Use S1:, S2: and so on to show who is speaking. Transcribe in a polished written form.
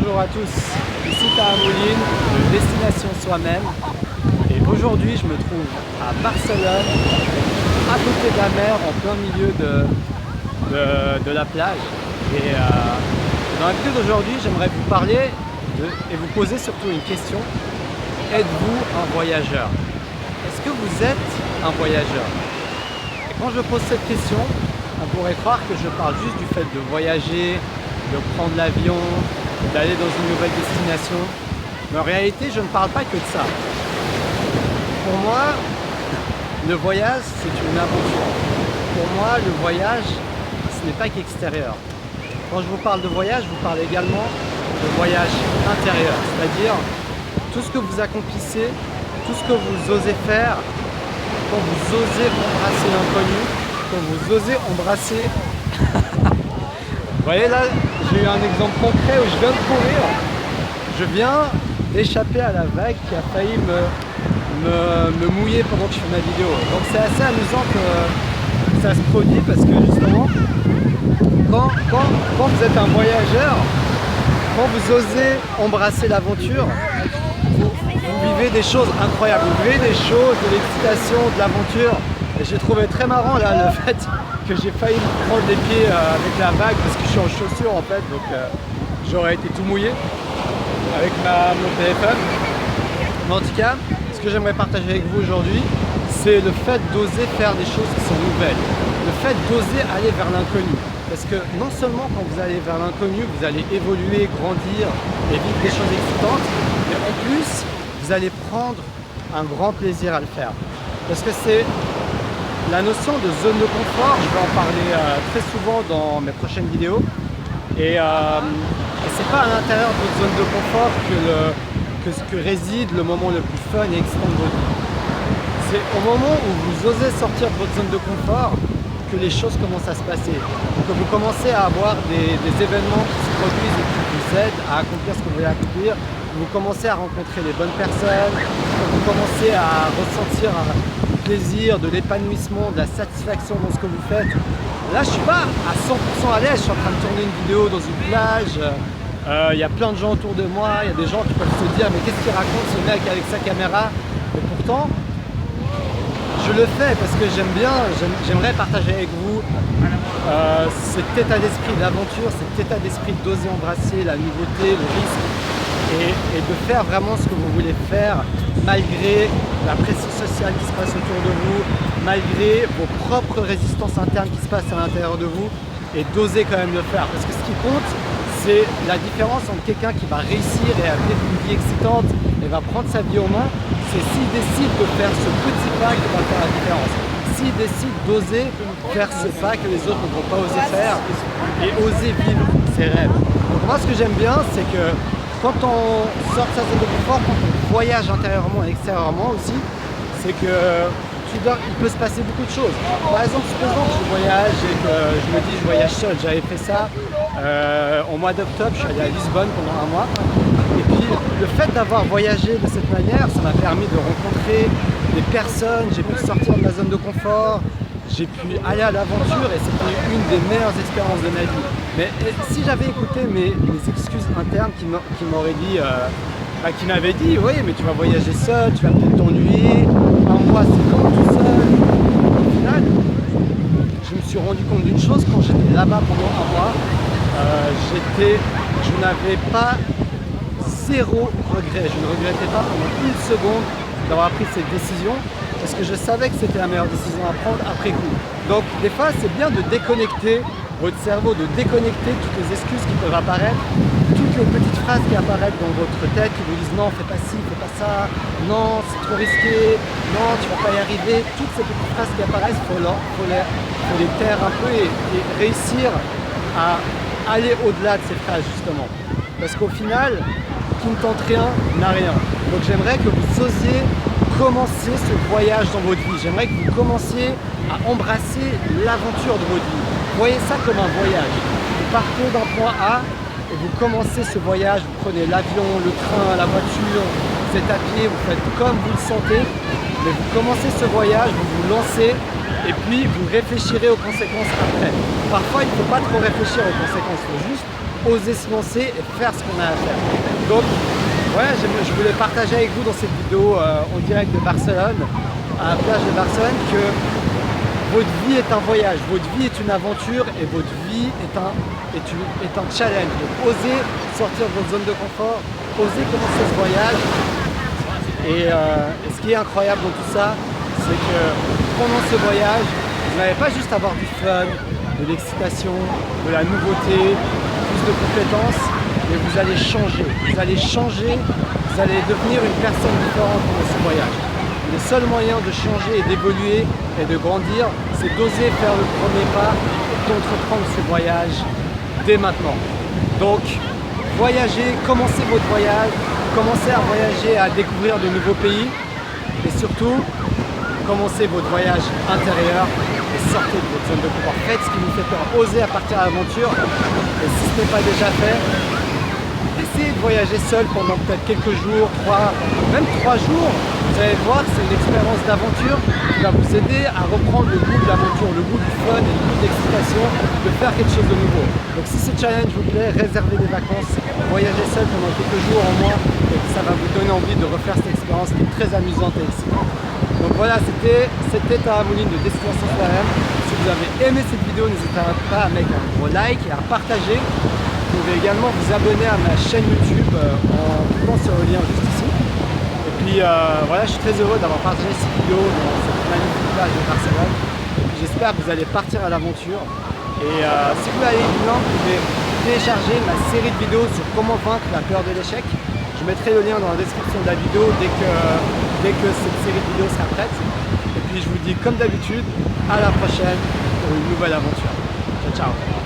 S1: Bonjour à tous, ici Tahamouline, de Destination Soi-même. Et aujourd'hui je me trouve à Barcelone, à côté de la mer, en plein milieu de la plage. Et dans la vidéo d'aujourd'hui, j'aimerais vous parler et vous poser surtout une question. Êtes-vous un voyageur? Est-ce que vous êtes un voyageur? Et quand je pose cette question, on pourrait croire que je parle juste du fait de voyager, de prendre l'avion, d'aller dans une nouvelle destination. Mais en réalité, je ne parle pas que de ça. Pour moi, le voyage, c'est une aventure. Pour moi, le voyage, ce n'est pas qu'extérieur. Quand je vous parle de voyage, je vous parle également de voyage intérieur. C'est-à-dire tout ce que vous accomplissez, tout ce que vous osez faire, quand vous osez embrasser l'inconnu, quand vous osez embrasser... Vous voyez là, j'ai eu un exemple concret où je viens de courir. Je viens d'échapper à la vague qui a failli me mouiller pendant que je fais ma vidéo. Donc c'est assez amusant que ça se produit parce que justement, quand vous êtes un voyageur, quand vous osez embrasser l'aventure, vous vivez des choses incroyables, vous vivez des choses, de l'excitation, de l'aventure. Et j'ai trouvé très marrant là le fait que j'ai failli me prendre les pieds avec la vague parce que je suis en chaussures en fait, donc j'aurais été tout mouillé avec mon téléphone. Mais en tout cas, ce que j'aimerais partager avec vous aujourd'hui, c'est le fait d'oser faire des choses qui sont nouvelles, le fait d'oser aller vers l'inconnu. Parce que non seulement quand vous allez vers l'inconnu, vous allez évoluer, grandir et vivre des choses excitantes, mais en plus, vous allez prendre un grand plaisir à le faire. Parce que c'est la notion de zone de confort, je vais en parler très souvent dans mes prochaines vidéos. Et c'est pas à l'intérieur de votre zone de confort que ce que réside le moment le plus fun et excitant de votre vie. C'est au moment où vous osez sortir de votre zone de confort que les choses commencent à se passer. Que vous commencez à avoir des événements qui se produisent et qui vous aident à accomplir ce que vous voulez accomplir. Vous commencez à rencontrer les bonnes personnes, vous commencez à ressentir du plaisir, de l'épanouissement, de la satisfaction dans ce que vous faites. Là, je suis pas à 100% à l'aise, je suis en train de tourner une vidéo dans une plage, y a plein de gens autour de moi, il y a des gens qui peuvent se dire mais qu'est-ce qu'il raconte ce mec avec sa caméra? Et pourtant, je le fais parce que j'aimerais partager avec vous cet état d'esprit d'aventure, cet état d'esprit d'oser embrasser la nouveauté, le risque et de faire vraiment ce que vous voulez faire malgré la pression sociale qui se passe autour de vous, malgré vos propres résistances internes qui se passent à l'intérieur de vous et d'oser quand même le faire. Parce que ce qui compte, c'est la différence entre quelqu'un qui va réussir et vivre une vie excitante et va prendre sa vie en main, c'est s'il décide de faire ce petit pas qui va faire la différence. S'il décide d'oser faire ce pas que les autres ne vont pas oser faire et oser vivre ses rêves. Donc moi ce que j'aime bien, c'est que quand on sort de sa zone de confort, quand on voyage intérieurement et extérieurement aussi, c'est que il peut se passer beaucoup de choses. Par exemple, supposons que je voyage et que je me dis je voyage seul. J'avais fait ça au mois d'octobre, je suis allé à Lisbonne pendant un mois. Et puis le fait d'avoir voyagé de cette manière, ça m'a permis de rencontrer des personnes, j'ai pu sortir de ma zone de confort, j'ai pu aller à l'aventure et c'était une des meilleures expériences de ma vie. Mais si j'avais écouté mes excuses internes qui m'auraient dit, qui m'avaient dit, oui mais tu vas voyager seul, tu vas peut-être t'ennuyer, un mois c'est quand tout seul. Au final, je me suis rendu compte d'une chose, quand j'étais là-bas pendant un mois, je n'avais pas zéro regret, je ne regrettais pas pendant une seconde d'avoir pris cette décision parce que je savais que c'était la meilleure décision à prendre après coup. Donc des fois c'est bien de déconnecter votre cerveau, de déconnecter toutes les excuses qui peuvent apparaître, toutes les petites phrases qui apparaissent dans votre tête qui vous disent non fais pas ci, fais pas ça, non c'est trop risqué, non tu vas pas y arriver. Toutes ces petites phrases qui apparaissent, faut les taire un peu et réussir à aller au-delà de ces phrases justement. Parce qu'au final, qui ne tente rien n'a rien. Donc j'aimerais que vous osiez commencer ce voyage dans votre vie. J'aimerais que vous commenciez à embrasser l'aventure de votre vie. Voyez ça comme un voyage. Vous partez d'un point A et vous commencez ce voyage, vous prenez l'avion, le train, la voiture, vous êtes à pied, vous faites comme vous le sentez, mais vous commencez ce voyage, vous vous lancez et puis vous réfléchirez aux conséquences après. Parfois il ne faut pas trop réfléchir aux conséquences, il faut juste oser se lancer et faire ce qu'on a à faire. Donc voilà, je voulais partager avec vous dans cette vidéo en direct de Barcelone, à la plage de Barcelone, que votre vie est un voyage, votre vie est une aventure et votre vie est un challenge. Donc osez sortir de votre zone de confort, osez commencer ce voyage. Et ce qui est incroyable dans tout ça, c'est que pendant ce voyage, vous n'allez pas juste avoir du fun, de l'excitation, de la nouveauté, plus de compétences, mais vous allez changer. Vous allez changer, vous allez devenir une personne différente pendant ce voyage. Le seul moyen de changer et d'évoluer et de grandir, c'est d'oser faire le premier pas et d'entreprendre ce voyage dès maintenant. Donc, voyagez, commencez votre voyage, commencez à voyager, à découvrir de nouveaux pays et surtout, commencez votre voyage intérieur et sortez de votre zone de confort. Faites ce qui vous fait peur, osez à partir à l'aventure et si ce n'est pas déjà fait, essayez de voyager seul pendant peut-être quelques jours, même 3 jours. Vous allez voir que c'est une expérience d'aventure qui va vous aider à reprendre le goût de l'aventure, le goût du fun et le goût de l'excitation, de faire quelque chose de nouveau. Donc si ce challenge vous plaît, réservez des vacances, voyagez seul pendant quelques jours au moins et ça va vous donner envie de refaire cette expérience qui est très amusante et excitante. Donc voilà, c'était Taramouline de Destination Soi-même. Si vous avez aimé cette vidéo, n'hésitez pas à mettre un gros like et à partager. Vous pouvez également vous abonner à ma chaîne YouTube en cliquant sur le lien juste ici. Et puis voilà, je suis très heureux d'avoir partagé cette vidéo dans cette magnifique plage de Barcelone. Et puis j'espère que vous allez partir à l'aventure. Et si vous allez plus loin, vous pouvez télécharger ma série de vidéos sur comment vaincre la peur de l'échec. Je mettrai le lien dans la description de la vidéo dès que cette série de vidéos sera prête. Et puis je vous dis comme d'habitude, à la prochaine pour une nouvelle aventure. Ciao, ciao.